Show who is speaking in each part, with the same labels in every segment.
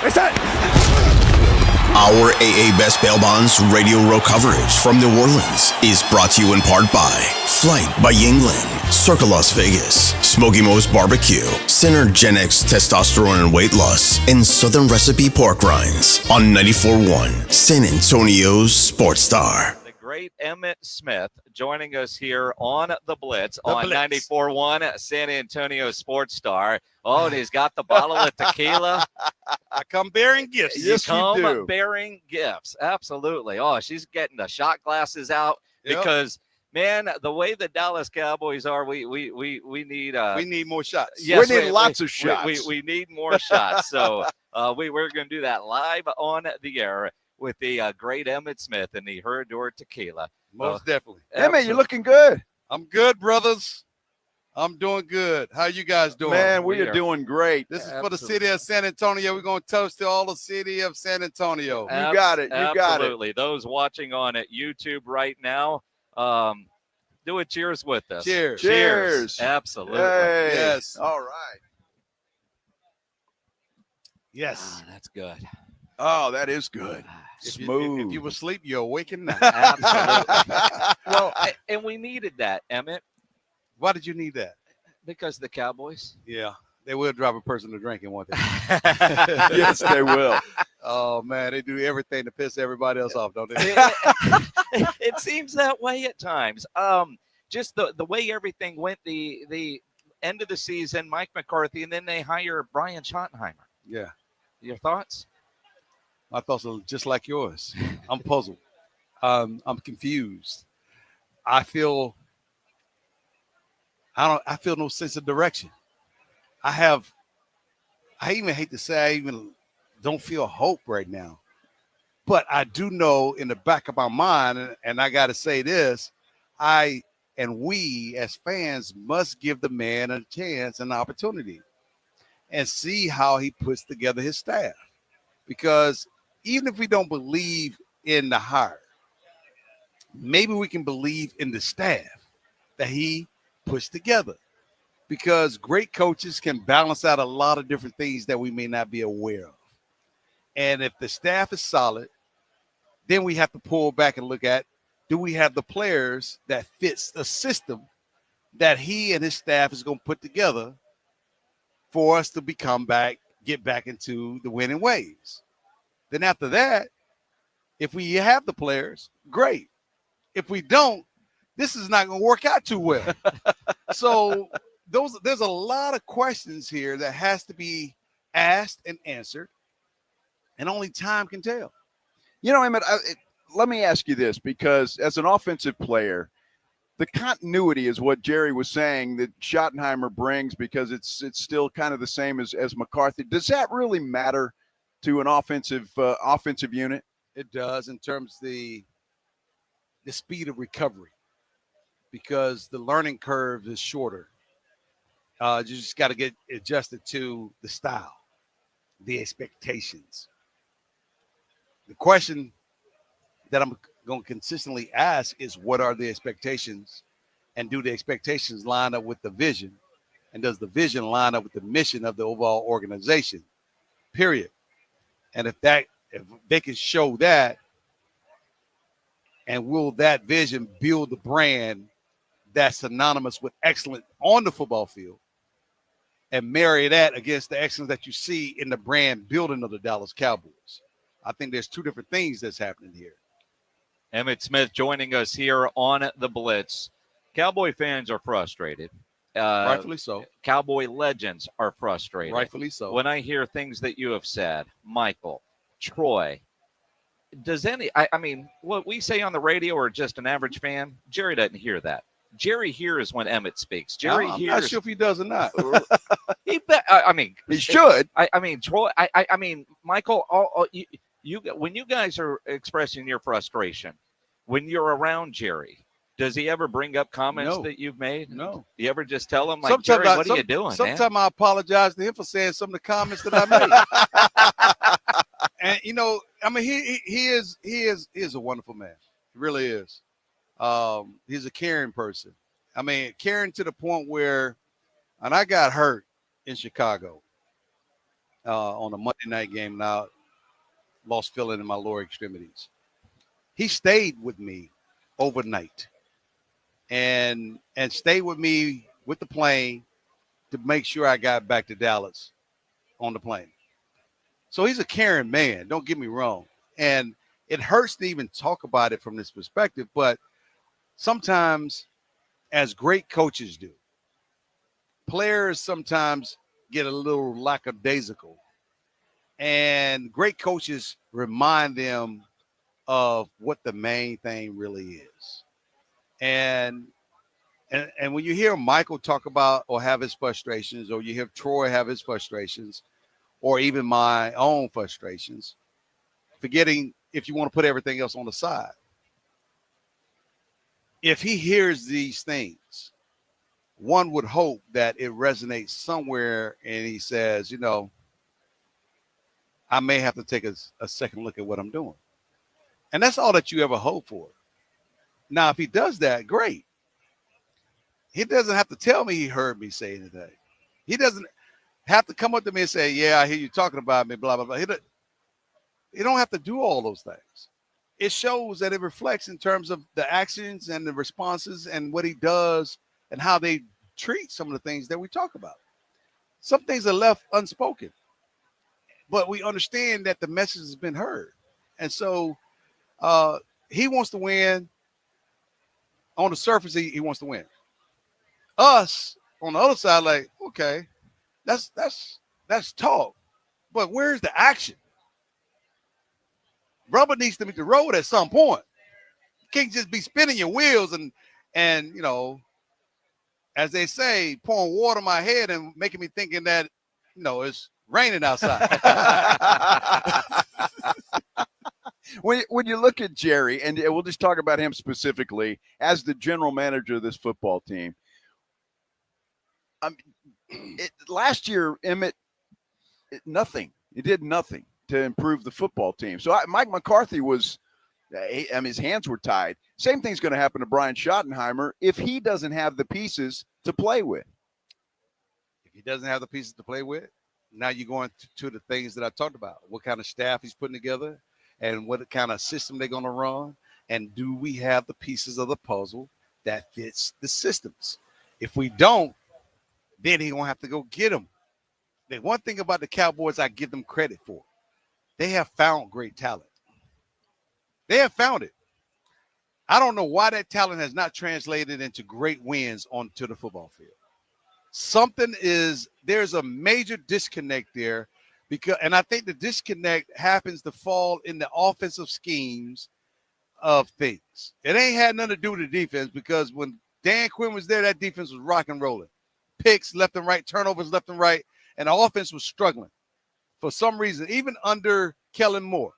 Speaker 1: It's that.
Speaker 2: Our AA Best Bail Bonds Radio Row coverage from New Orleans is brought to you in part by Flight by Yingling, Circa Las Vegas, Smoky Mo's Barbecue, Center Gen X Testosterone and Weight Loss, and Southern Recipe Pork Rinds on 94.1 San Antonio's Sports Star.
Speaker 3: The great Emmitt Smith joining us here on the Blitz on 94.1 San Antonio Sports Star. Oh, and he's got the bottle of tequila.
Speaker 4: I come bearing gifts.
Speaker 1: Yes, you do.
Speaker 3: Come bearing gifts. Absolutely. Oh, she's getting the shot glasses out because, man, the way the Dallas Cowboys are, we need
Speaker 4: we need more shots.
Speaker 3: Yes,
Speaker 1: we need lots of shots.
Speaker 3: We need more shots. So we're going to do that live on the air with the great Emmitt Smith and the Herradura Tequila.
Speaker 4: Most definitely.
Speaker 1: Emmitt, you're looking good.
Speaker 4: I'm good, brothers. I'm doing good. How you guys doing?
Speaker 1: Man, we are doing great.
Speaker 4: This is for the city of San Antonio. We're going to toast to all the city of San Antonio.
Speaker 1: You got it. You got it.
Speaker 3: Absolutely. Those watching on at YouTube right now, do a cheers with us.
Speaker 4: Cheers.
Speaker 1: Cheers.
Speaker 3: Absolutely.
Speaker 1: Hey.
Speaker 4: Yes.
Speaker 1: All right.
Speaker 4: Yes.
Speaker 3: That's good.
Speaker 1: Oh, that is good.
Speaker 4: If you were asleep, you're awakened now.
Speaker 3: Absolutely. Well, and we needed that, Emmitt.
Speaker 4: Why did you need that?
Speaker 3: Because the Cowboys.
Speaker 4: Yeah. They will drive a person to drinking, won't they?
Speaker 1: Yes, they will.
Speaker 4: Oh, man. They do everything to piss everybody else off, don't they?
Speaker 3: It seems that way at times. Just the way everything went, the end of the season, Mike McCarthy, and then they hire Brian Schottenheimer.
Speaker 4: Yeah.
Speaker 3: Your thoughts?
Speaker 4: My thoughts are just like yours. I'm puzzled. I'm confused. I feel no sense of direction. I even hate to say I even don't feel hope right now. But I do know in the back of my mind, and I got to say this, we as fans must give the man a chance, an opportunity, and see how he puts together his staff. Because even if we don't believe in the hire, maybe we can believe in the staff that he puts together. Because great coaches can balance out a lot of different things that we may not be aware of. And if the staff is solid, then we have to pull back and look at, do we have the players that fits the system that he and his staff is going to put together for us to get back into the winning ways. Then after that, if we have the players, great. If we don't, this is not going to work out too well. So there's a lot of questions here that has to be asked and answered, and only time can tell.
Speaker 1: You know, Emmitt, let me ask you this, because as an offensive player, the continuity is what Jerry was saying that Schottenheimer brings, because it's still kind of the same as McCarthy. Does that really matter to an offensive unit?
Speaker 4: It does, in terms of the speed of recovery, because the learning curve is shorter. You just got to get adjusted to the style, the expectations. The question that I'm going to consistently ask is, what are the expectations? And do the expectations line up with the vision? And does the vision line up with the mission of the overall organization? Period. And if they can show that, and will that vision build the brand that's synonymous with excellence on the football field, and marry that against the excellence that you see in the brand building of the Dallas Cowboys? I think there's two different things that's happening here.
Speaker 3: Emmitt Smith joining us here on the Blitz. Cowboy fans are frustrated.
Speaker 4: Rightfully so.
Speaker 3: Cowboy legends are frustrated.
Speaker 4: Rightfully so.
Speaker 3: When I hear things that you have said, Michael, Troy, I mean, what we say on the radio, or just an average fan, Jerry doesn't hear that. Jerry hears when Emmitt speaks. Jerry
Speaker 4: I'm
Speaker 3: hears.
Speaker 4: not sure if he does or not.
Speaker 3: He
Speaker 1: should.
Speaker 3: I mean, Troy. I mean, Michael. You when you guys are expressing your frustration, when you're around Jerry, does he ever bring up comments that you've made?
Speaker 4: No.
Speaker 3: You ever just tell him, like, Jerry, what are you doing?
Speaker 4: Sometimes I apologize to him for saying some of the comments that I made. And you know, I mean, he is a wonderful man. He really is. He's a caring person. I mean, caring to the point where, and I got hurt in Chicago. on a Monday night game. Now, lost feeling in my lower extremities. He stayed with me overnight and stayed with me with the plane to make sure I got back to Dallas on the plane. So he's a caring man, don't get me wrong. And it hurts to even talk about it from this perspective, but sometimes, as great coaches do, players sometimes get a little lackadaisical. And great coaches remind them of what the main thing really is. And when you hear Michael talk about or have his frustrations, or you hear Troy have his frustrations, or even my own frustrations, forgetting if you want to put everything else on the side. If he hears these things, one would hope that it resonates somewhere and he says, you know, I may have to take a second look at what I'm doing. And that's all that you ever hope for. Now, if he does that, great. He doesn't have to tell me he heard me say anything. He doesn't have to come up to me and say, yeah, I hear you talking about me, blah, blah, blah. He don't have to do all those things. It shows that it reflects in terms of the actions and the responses and what he does and how they treat some of the things that we talk about. Some things are left unspoken, but we understand that the message has been heard. And so he wants to win. On the surface, he wants to win. Us on the other side, like, okay, that's talk, but where's the action? Rubber needs to meet the road at some point. You can't just be spinning your wheels and you know, as they say, pouring water on my head and making me thinking that, you know, it's raining outside.
Speaker 1: When you look at Jerry, and we'll just talk about him specifically as the general manager of this football team. Last year, Emmitt, nothing. He did nothing to improve the football team. So Mike McCarthy was, his hands were tied. Same thing's going to happen to Brian Schottenheimer if he doesn't have the pieces to play with.
Speaker 4: If he doesn't have the pieces to play with, now you're going to the things that I talked about. What kind of staff he's putting together and what kind of system they're going to run. And do we have the pieces of the puzzle that fits the systems? If we don't, then he's going to have to go get them. The one thing about the Cowboys I give them credit for, they have found great talent. They have found it. I don't know why that talent has not translated into great wins onto the football field. There's a major disconnect there, and I think the disconnect happens to fall in the offensive schemes of things. It ain't had nothing to do with the defense, because when Dan Quinn was there, that defense was rock and rolling. Picks left and right, turnovers left and right, and the offense was struggling. For some reason, even under Kellen Moore,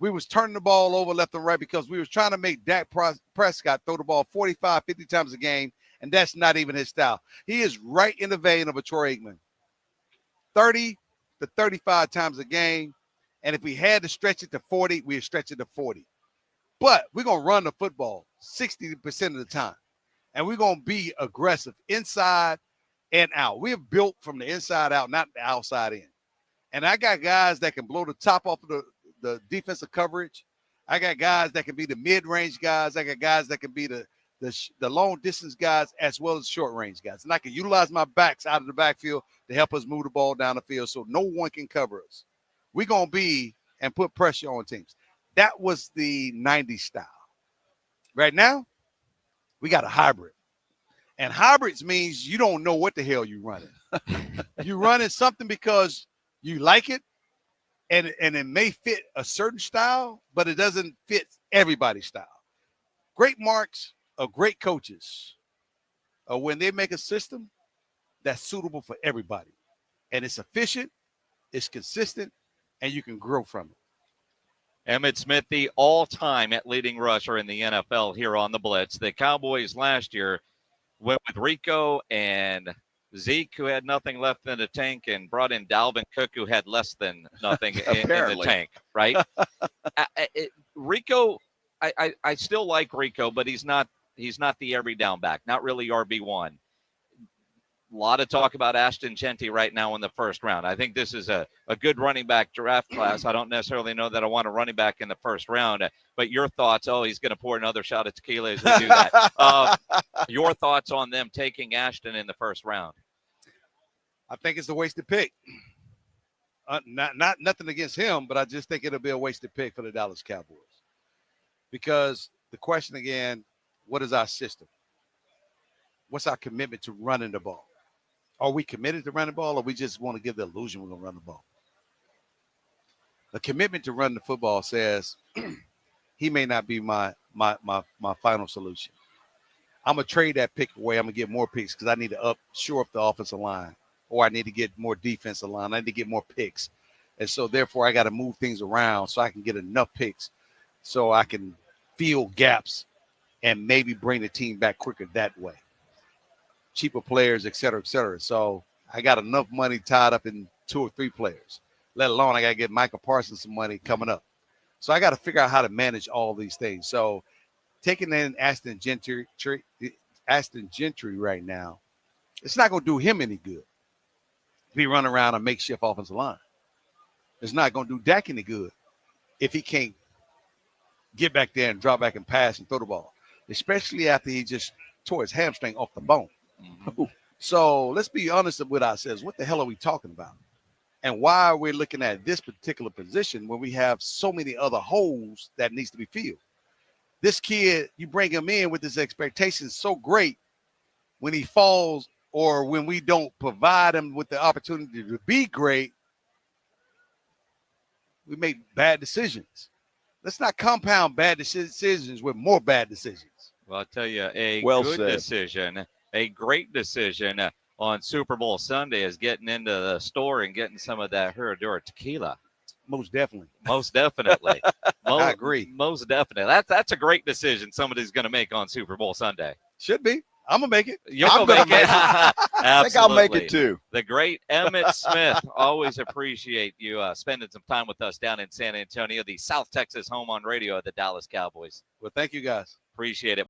Speaker 4: we was turning the ball over left and right because we was trying to make Dak Prescott throw the ball 45, 50 times a game, and that's not even his style. He is right in the vein of a Troy Aikman. 30 to 35 times a game, and if we had to stretch it to 40, we'd stretch it to 40. But we're going to run the football 60% of the time, and we're going to be aggressive inside and out. We are built from the inside out, not the outside in. And I got guys that can blow the top off of the defensive coverage. I got guys that can be the mid-range guys. I got guys that can be the long-distance guys as well as short-range guys. And I can utilize my backs out of the backfield to help us move the ball down the field so no one can cover us. We're going to be and put pressure on teams. That was the 90s style. Right now, we got a hybrid. And hybrids means you don't know what the hell you're running. You're running something because you like it, and it may fit a certain style, but it doesn't fit everybody's style. Great marks of great coaches are when they make a system that's suitable for everybody. And it's efficient, it's consistent, and you can grow from it.
Speaker 3: Emmitt Smith, the all-time leading rusher in the NFL here on the Blitz. The Cowboys last year went with Rico and Zeke, who had nothing left in the tank, and brought in Dalvin Cook, who had less than nothing in the tank, right? Rico, I still like Rico, but he's not the every down back, not really RB1. lot of talk about Ashton Genty right now in the first round. I think this is a good running back draft class. I don't necessarily know that I want a running back in the first round, but your thoughts, he's going to pour another shot of tequila as we do that. Your thoughts on them taking Ashton in the first round?
Speaker 4: I think it's a wasted pick. Not nothing against him, but I just think it'll be a wasted pick for the Dallas Cowboys. Because the question again, what is our system? What's our commitment to running the ball? Are we committed to running the ball, or we just want to give the illusion we're going to run the ball? The commitment to run the football says he may not be my final solution. I'm going to trade that pick away. I'm going to get more picks because I need to shore up the offensive line, or I need to get more defensive line. I need to get more picks. And so, therefore, I got to move things around so I can get enough picks so I can fill gaps and maybe bring the team back quicker that way. Cheaper players, et cetera, et cetera. So I got enough money tied up in 2 or 3 players, let alone I got to get Michael Parsons some money coming up. So I got to figure out how to manage all these things. So taking in Ashton Gentry right now, it's not going to do him any good if he run around a makeshift offensive line. It's not going to do Dak any good if he can't get back there and drop back and pass and throw the ball, especially after he just tore his hamstring off the bone. Mm-hmm. So let's be honest with ourselves. What the hell are we talking about? And why are we looking at this particular position when we have so many other holes that needs to be filled? This kid, you bring him in with his expectations so great, when he falls or when we don't provide him with the opportunity to be great, we make bad decisions. Let's not compound bad decisions with more bad decisions.
Speaker 3: Well, I'll tell you, a great decision on Super Bowl Sunday is getting into the store and getting some of that Herradura Tequila.
Speaker 4: Most definitely.
Speaker 3: I
Speaker 4: agree.
Speaker 3: Most definitely. That's a great decision somebody's going to make on Super Bowl Sunday.
Speaker 4: Should be. I'm going to make it.
Speaker 3: You're going to make it.
Speaker 1: I think I'll make it too.
Speaker 3: The great Emmitt Smith. Always appreciate you spending some time with us down in San Antonio, the South Texas home on radio of the Dallas Cowboys.
Speaker 4: Well, thank you guys.
Speaker 3: Appreciate it.